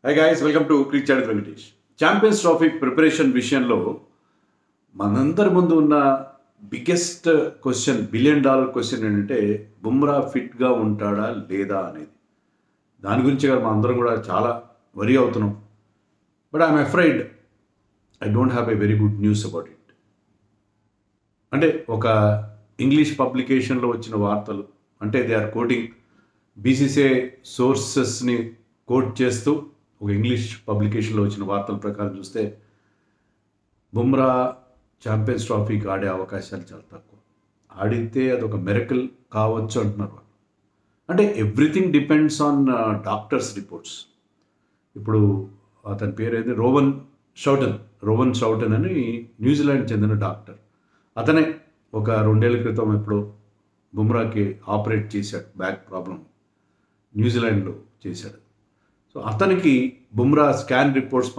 Hi guys, welcome to cricket channel Venkatesh. Champions trophy preparation విషయంలో మనందరి ముందు ఉన్న బిగ్గెస్ట్ క్వశ్చన్, $1 బిలియన్ క్వశ్చన్ ఏంటంటే బుమ్రా ఫిట్గా ఉంటాడా లేదా అనేది. దాని గురించి మనం అందరం కూడా చాలా వరీ అవుతున్నాం. But I'm afraid I don't have a very good news about it. అంటే ఒక ఇంగ్లీష్ పబ్లికేషన్లో వచ్చిన వార్తలు, అంటే దే ఆర్ కోటింగ్ బీసీసీఐ సోర్సెస్ని కోట్ చేస్తూ ఒక ఇంగ్లీష్ పబ్లికేషన్లో వచ్చిన వార్తల ప్రకారం చూస్తే బుమ్రా ఛాంపియన్స్ ట్రోఫీకి ఆడే అవకాశాలు చాలా తక్కువ. ఆడితే అదొక మిరకల్ కావచ్చు అంటున్నారు వాళ్ళు. అంటే everything depends on doctors reports. ఇప్పుడు అతని పేరు ఏది, రోవన్ షౌటన్ అని న్యూజిలాండ్ చెందిన డాక్టర్. అతనే ఒక 2 ఏళ్ల క్రితం ఎప్పుడో బుమ్రాకి ఆపరేట్ చేశాడు, బ్యాక్ ప్రాబ్లం న్యూజిలాండ్లో చేశాడు. సో అతనికి బుమ్రా స్కాన్ రిపోర్ట్స్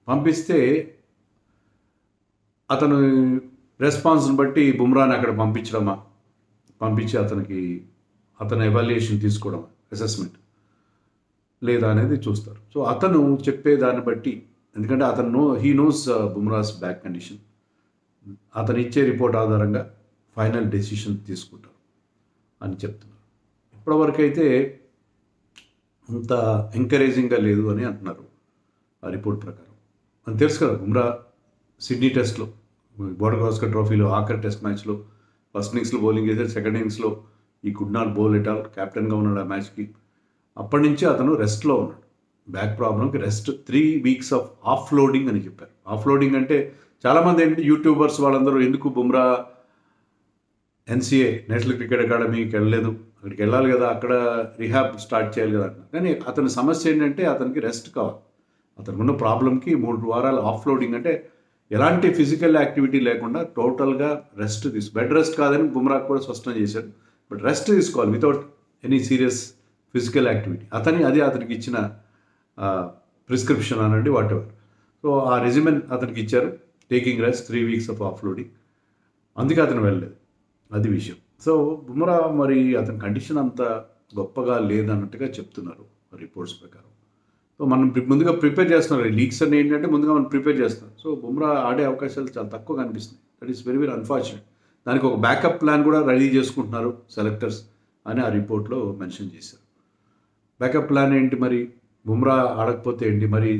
పంపిస్తే అతను రెస్పాన్స్ని బట్టి బుమ్రాని అక్కడ పంపించి అతని ఎవాల్యుయేషన్ తీసుకోవడం, అసెస్మెంట్ లేదా అనేది చూస్తారు. సో అతను చెప్పే దాన్ని బట్టి, ఎందుకంటే హీ నోస్ బుమ్రాస్ బ్యాక్ కండిషన్, అతను ఇచ్చే రిపోర్ట్ ఆధారంగా ఫైనల్ డెసిషన్ తీసుకుంటారు అని చెప్తున్నారు. ఇప్పటివరకు అయితే అంత ఎంకరేజింగ్గా లేదు అని అంటున్నారు ఆ రిపోర్ట్ ప్రకారం. అని తెలుసు కదా, బుమ్రా సిడ్నీ టెస్ట్లో, బోర్డర్-గవాస్కర్ ట్రోఫీలో ఆఖరి టెస్ట్ మ్యాచ్లో ఫస్ట్ ఇన్నింగ్స్లో బౌలింగ్ చేశారు, సెకండ్ ఇన్నింగ్స్లో ఈ could not bowl at all, కెప్టెన్గా ఉన్నాడు ఆ మ్యాచ్కి. అప్పటి నుంచి అతను రెస్ట్లో ఉన్నాడు, బ్యాక్ ప్రాబ్లంకి rest, 3 weeks off off loading అని చెప్పారు. ఆఫ్ లోడింగ్ అంటే చాలామంది ఏంటి యూట్యూబర్స్ వాళ్ళందరూ ఎందుకు బుమ్రా NCA నేషనల్ క్రికెట్ అకాడమీకి వెళ్ళలేదు, అక్కడికి వెళ్ళాలి కదా, అక్కడ రిహాబ్ స్టార్ట్ చేయాలి కదా అంటున్నారు. కానీ అతని సమస్య ఏంటంటే అతనికి రెస్ట్ కావాలి. అతనికి ఉన్న ప్రాబ్లంకి 3 వారాలు ఆఫ్ లోడింగ్, అంటే ఎలాంటి ఫిజికల్ యాక్టివిటీ లేకుండా టోటల్గా రెస్ట్ బెడ్ రెస్ట్ కాదని బుమ్రా కూడా స్పష్టం చేశాడు. బట్ రెస్ట్ తీసుకోవాలి without any serious physical activity. అతనికి ఇచ్చిన ప్రిస్క్రిప్షన్ అనండి, వాట్ ఎవర్. సో ఆ రెజిమెన్ అతనికి ఇచ్చారు, taking rest, 3 weeks off off loading. అందుకే అతను వెళ్ళలేదు, అది విషయం. సో బుమ్రా మరి అతని కండిషన్ అంత గొప్పగా లేదన్నట్టుగా చెప్తున్నారు రిపోర్ట్స్ ప్రకారం. సో మనం ముందుగా ప్రిపేర్ చేస్తున్నారు, లీగ్స్ అన్నీ ఏంటంటే ముందుగా మనం ప్రిపేర్ చేస్తున్నాం. సో బుమ్రా ఆడే అవకాశాలు చాలా తక్కువ కనిపిస్తున్నాయి. That is very very unfortunate. దానికి ఒక బ్యాకప్ ప్లాన్ కూడా రెడీ చేసుకుంటున్నారు సెలెక్టర్స్ అని ఆ రిపోర్ట్లో మెన్షన్ చేశారు. బ్యాకప్ ప్లాన్ ఏంటి మరి, బుమ్రా ఆడకపోతే ఏంటి మరి?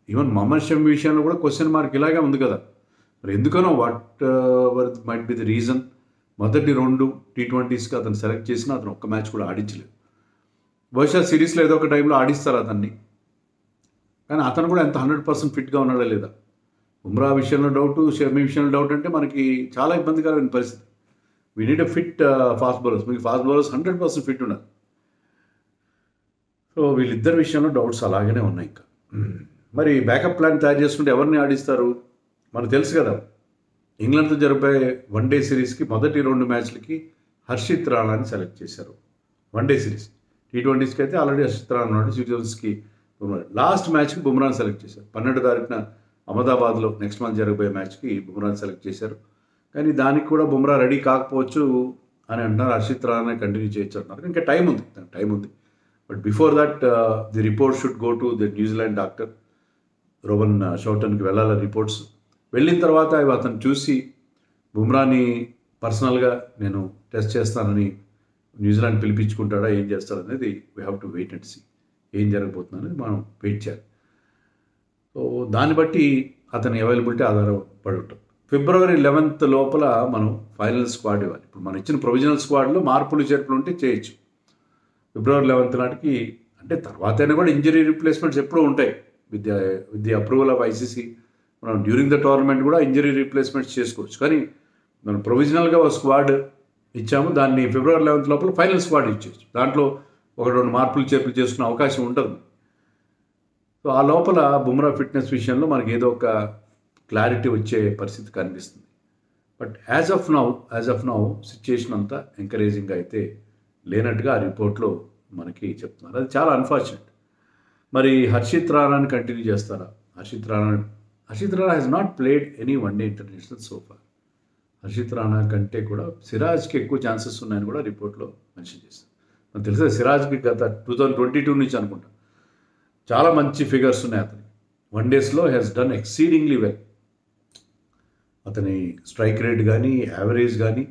ఈవెన్ మొహమ్మద్ షమి విషయంలో కూడా క్వశ్చన్ మార్క్ ఇలాగే ఉంది కదా. మరి ఎందుకనో, what might be the reason. మొదటి 2 T20స్కి అతను సెలెక్ట్ చేసినా అతను ఒక్క మ్యాచ్ కూడా ఆడించలేదు. బహుశా సిరీస్లో ఏదో ఒక టైంలో ఆడిస్తారు అతన్ని, కానీ అతను కూడా ఎంత 100% ఫిట్గా ఉన్నాడా లేదా. బుమ్రా విషయంలో డౌట్, షమి విషయంలో డౌట్ అంటే మనకి చాలా ఇబ్బందికరమైన పరిస్థితి. We need a fit fast bowlers. మీకు ఫాస్ట్ బౌలర్స్ 100% ఫిట్ ఉన్నారు. సో వీళ్ళిద్దరి విషయంలో డౌట్స్ అలాగనే ఉన్నాయి. ఇంకా మరి బ్యాకప్ ప్లాన్ తయారు చేసుకుంటే ఎవరిని ఆడిస్తారు మనకు తెలుసు కదా. ఇంగ్లాండ్తో జరిపే వన్డే సిరీస్కి మొదటి 2 మ్యాచ్లకి హర్షిత్ రాణాని సెలెక్ట్ చేశారు. వన్డే సిరీస్, T20స్కి అయితే ఆల్రెడీ హర్షిత్ రాణా ఉన్నాడు, సీరియల్స్కి లాస్ట్ మ్యాచ్కి బుమ్రాని సెలెక్ట్ చేశారు. 12వ తారీఖున అహ్మదాబాద్లో నెక్స్ట్ మంత్ జరగబోయే మ్యాచ్కి బుమ్రాని సెలెక్ట్ చేశారు. కానీ దానికి కూడా బుమ్రా రెడీ కాకపోవచ్చు అని అంటున్నారు. హర్షిత్ రాణా కంటిన్యూ చేయొచ్చు అంటున్నారు. ఇంకా టైం ఉంది. But before that the report should go to the New Zealand doctor. Rowan షౌటన్కి వెళ్ళాలి రిపోర్ట్స్. వెళ్ళిన తర్వాత అతను చూసి బుమ్రాని పర్సనల్గా నేను టెస్ట్ చేస్తానని న్యూజిలాండ్ పిలిపించుకుంటాడా, ఏం చేస్తాడనేది we have to wait and see. ఏం జరగబోతుంది అనేది మనం వెయిట్ చేయాలి. సో దాన్ని బట్టి అతని అవైలబిలిటీ ఆధారపడి ఉంటుంది. February 11th లోపల మనం ఫైనల్ స్క్వాడ్ ఇవ్వాలి. ఇప్పుడు మనం ఇచ్చిన ప్రొవిజనల్ స్క్వాడ్లో మార్పులు చేర్పులు ఉంటే చేయొచ్చు February 11th నాటికి. అంటే తర్వాత అయినా కూడా ఇంజరీ రీప్లేస్మెంట్స్ ఎప్పుడూ ఉంటాయి. With the approval of ICC మనం డ్యూరింగ్ ద టోర్నమెంట్ కూడా ఇంజరీ రీప్లేస్మెంట్స్ చేసుకోవచ్చు. కానీ మనం ప్రొవిజనల్గా ఒక స్క్వాడ్ ఇచ్చాము, దాన్ని February 11th లోపల ఫైనల్ స్క్వాడ్ ఇచ్చేయచ్చు. దాంట్లో 1-2 మార్పులు చేర్పులు చేసుకునే అవకాశం ఉంటుంది. సో ఆ లోపల బుమ్రా ఫిట్నెస్ విషయంలో మనకి ఏదో ఒక క్లారిటీ వచ్చే పరిస్థితి కనిపిస్తుంది. But as of now situation అంతా ఎంకరేజింగ్గా అయితే లేనట్టుగా ఆ రిపోర్ట్లో మనకి చెప్తున్నారు. అది చాలా అన్ఫార్చునేట్. మరి హర్షిత్ రాణాని కంటిన్యూ చేస్తారా? Harshit Rana has not played any one day international so far. Harshit Rana కంటే కూడా సిరాజ్కి ఎక్కువ ఛాన్సెస్ ఉన్నాయని కూడా రిపోర్ట్లో మెన్షన్ చేస్తారు. మనకు తెలుసు సిరాజ్కి గత 2022 నుంచి అనుకుంటా చాలా మంచి ఫిగర్స్ ఉన్నాయి అతను. వన్ డేస్లో హ్యాస్ డన్ ఎక్సీడింగ్లీ వెల్. అతని స్ట్రైక్ రేట్ కానీ, యావరేజ్ కానీ,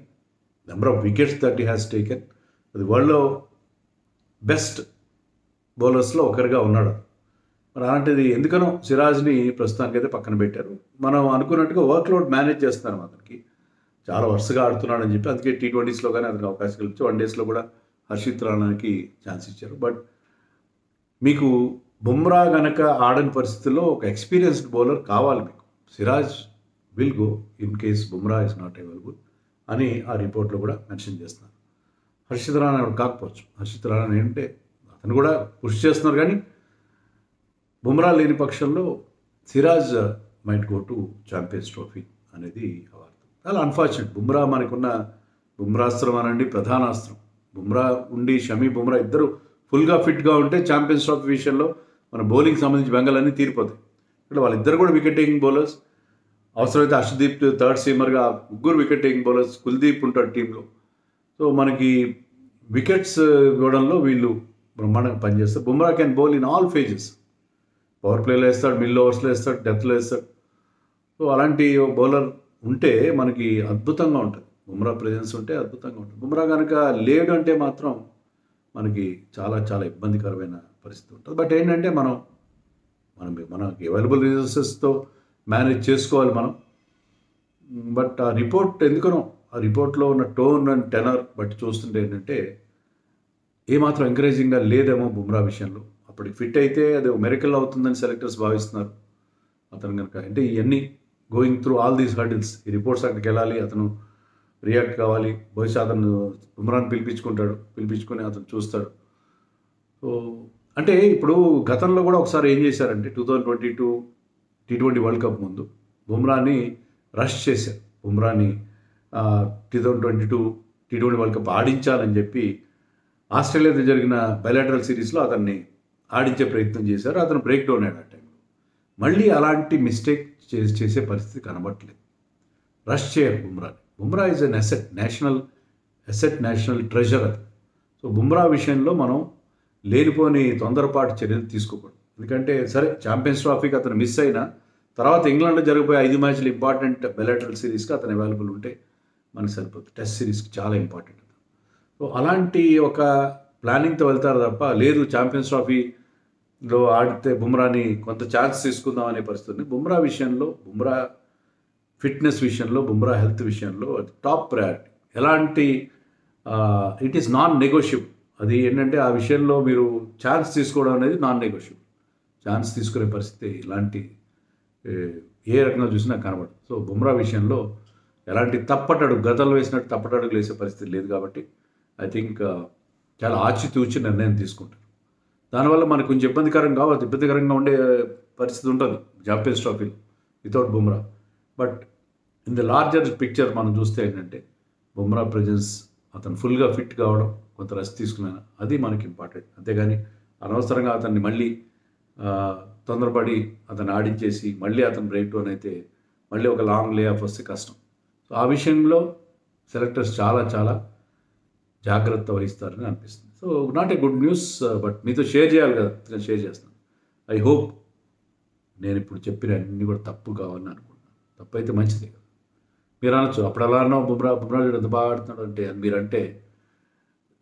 number of wickets that he has taken, అది వరల్డ్లో బెస్ట్ బౌలర్స్లో ఒకరిగా ఉన్నాడు. మరి అలాంటిది ఎందుకనో సిరాజ్ని ప్రస్తుతానికైతే పక్కన పెట్టారు. మనం అనుకున్నట్టుగా వర్క్లోడ్ మేనేజ్ చేస్తున్నారు అతనికి. చాలా వరుసగా ఆడుతున్నాడు అని చెప్పి అందుకే T20s కానీ అతనికి అవకాశం కల్పించి వన్ డేస్లో కూడా హర్షిత్ రాణాకి ఛాన్స్ ఇచ్చారు. బట్ మీకు బుమ్రా కనుక ఆడని పరిస్థితుల్లో ఒక ఎక్స్పీరియన్స్డ్ బౌలర్ కావాలి మీకు. Siraj will go in case Bumrah is not available అని ఆ రిపోర్ట్లో కూడా మెన్షన్ చేస్తున్నారు. హర్షిత్ రాణా కాకపోవచ్చు. హర్షిత్ రాణా ఏంటంటే అతను కూడా పుష్ చేస్తున్నారు, కానీ బుమ్రా లేని పక్షంలో Siraj might go to champions trophy అనేది వార్త. చాలా అన్ఫార్చునేట్. బుమ్రా మనకున్న బుమ్రాస్త్రం అనండి ప్రధానాస్త్రం. బుమ్రా ఉండి షమీ బుమ్రా ఇద్దరు ఫుల్గా ఫిట్గా ఉంటే ఛాంపియన్స్ ట్రోఫీ విషయంలో మన బౌలింగ్ సంబంధించి బెంగళన్నీ తీరిపోతాయి. ఇక్కడ వాళ్ళిద్దరు కూడా వికెట్ టేకింగ్ బౌలర్స్. అవసరమైతే హర్షదీప్ థర్డ్ సీమర్గా, ముగ్గురు వికెట్ టేకింగ్ బౌలర్స్. కుల్దీప్ ఉంటాడు టీంలో. సో మనకి వికెట్స్ ఇవ్వడంలో వీళ్ళు బ్రహ్మాండంగా పనిచేస్తారు. Bumrah can bowl in all phases. Power ప్లేలో వేస్తాడు, మిడిల్ ఓవర్స్లో వేస్తాడు, డెత్లో వేస్తాడు. సో అలాంటి బౌలర్ ఉంటే మనకి అద్భుతంగా ఉంటుంది. బుమ్రా ప్రెజెన్స్ ఉంటే అద్భుతంగా ఉంటుంది. బుమ్రా కనుక లేడు అంటే మాత్రం మనకి చాలా చాలా ఇబ్బందికరమైన పరిస్థితి ఉంటుంది. బట్ ఏంటంటే మనకి అవైలబుల్ రిసోర్సెస్తో మేనేజ్ చేసుకోవాలి మనం. బట్ ఆ రిపోర్ట్ ఎందుకనో ఆ రిపోర్ట్లో ఉన్న టోన్ అండ్ టెనర్ బట్టి చూస్తుంటే ఏంటంటే ఏమాత్రం ఎంకరేజింగ్గా లేదేమో బుమ్రా విషయంలో. అప్పటికి ఫిట్ అయితే అది మెరికల్ అవుతుందని సెలెక్టర్స్ భావిస్తున్నారు. అతను కనుక అంటే ఇవన్నీ going through all these hurdles, ఈ రిపోర్ట్స్ అక్కడికి వెళ్ళాలి, అతను రియాక్ట్ కావాలి. బహుశా అతను బుమ్రాని పిలిపించుకొని అతను చూస్తాడు. సో అంటే ఇప్పుడు గతంలో కూడా ఒకసారి ఏం చేశారంటే 2022 T20 వరల్డ్ కప్ ముందు బుమ్రాని రష్ చేశారు. బుమ్రాని 2022 T20 వరల్డ్ కప్ ఆడించాలని చెప్పి ఆస్ట్రేలియాతో జరిగిన బైలాటరల్ సిరీస్లో అతన్ని ఆడించే ప్రయత్నం చేశారు. అతను బ్రేక్ డౌన్ అయ్యాడు ఆ టైంలో. మళ్ళీ అలాంటి మిస్టేక్ చేసే పరిస్థితి కనబట్టలేదు. రష్ చేయరు బుమ్రాని. Bumrah is an asset, national treasure అది. సో బుమ్రా విషయంలో మనం లేనిపోని తొందరపాటు చర్యలు తీసుకోకూడదు. ఎందుకంటే సరే ఛాంపియన్స్ ట్రోఫీకి అతను మిస్ అయినా తర్వాత ఇంగ్లాండ్లో జరిగిపోయే 5 మ్యాచ్లు ఇంపార్టెంట్ బైలాటరల్ సిరీస్కి అతను అవైలబుల్ ఉంటే మనకు సరిపోతుంది. టెస్ట్ సిరీస్కి చాలా ఇంపార్టెంట్. సో అలాంటి ఒక ప్లానింగ్తో వెళ్తారు తప్ప లేదు ఛాంపియన్స్ ట్రోఫీలో ఆడితే బుమ్రాని కొంత ఛాన్స్ తీసుకుందాం అనే పరిస్థితి. బుమ్రా విషయంలో, బుమ్రా ఫిట్నెస్ విషయంలో, బుమ్రా హెల్త్ విషయంలో అది టాప్ ప్రయారిటీ. ఎలాంటి ఇట్ ఈస్ నాన్ నెగోషియబుల్. అది ఏంటంటే ఆ విషయంలో మీరు ఛాన్స్ తీసుకోవడం అనేది నాన్ నెగోషియబుల్. ఛాన్స్ తీసుకునే పరిస్థితి ఇలాంటి ఏ రకంగా చూసినా కనబడదు. సో బుమ్రా విషయంలో ఎలాంటి గతంలో వేసినట్టు తప్పటడుగులు వేసే పరిస్థితి లేదు. కాబట్టి ఐ థింక్ చాలా ఆచితూచి నిర్ణయం తీసుకుంటారు. దానివల్ల మనకు కొంచెం ఇబ్బందికరంగా ఉండే పరిస్థితి ఉంటుంది ఛాంపియన్స్ ట్రోఫీలో without Bumrah. But in the larger picture మనం చూస్తే ఏంటంటే బుమ్రా ప్రెజెన్స్, అతను ఫుల్గా ఫిట్ కావడం, కొంత రెస్ట్ తీసుకున్నాను, అది మనకి ఇంపార్టెంట్. అంతేగాని అనవసరంగా అతన్ని మళ్ళీ తొందరపడి అతను ఆడించేసి మళ్ళీ అతను బ్రేక్ డౌన్ అయితే మళ్ళీ ఒక లాంగ్ లే ఆఫ్ వస్తే కష్టం. సో ఆ విషయంలో సెలెక్టర్స్ చాలా చాలా జాగ్రత్త వహిస్తారని అనిపిస్తుంది. So not a good news, but మీతో షేర్ చేయాలి కదా, నేను షేర్ చేస్తాను. ఐ హోప్ నేను ఇప్పుడు చెప్పిన అన్నీ కూడా తప్పు కావాలని అనుకుంటున్నాను. తప్పు అయితే మంచిదే కదా. మీరు అనొచ్చు అప్పుడు అలా అన్నావు బుమ్రా ఎంత బాగా ఆడుతున్నాడు అంటే, మీరంటే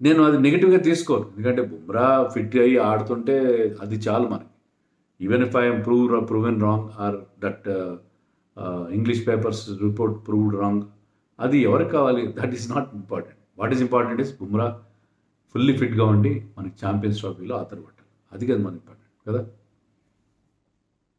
నేను అది నెగిటివ్గా తీసుకోను. ఎందుకంటే బుమ్రా ఫిట్ అయ్యి ఆడుతుంటే అది చాలు మనకి. Even if I'm proven wrong or that English papers report proved wrong, అది ఎవరికి కావాలి? That is not important. What is important is Bumrah fully ఫిట్గా ఉండి మనకి ఛాంపియన్స్ ట్రోఫీలో ఆతరు పట్టాలి. అది కదా మనకి ఇంపార్టెంట్ కదా.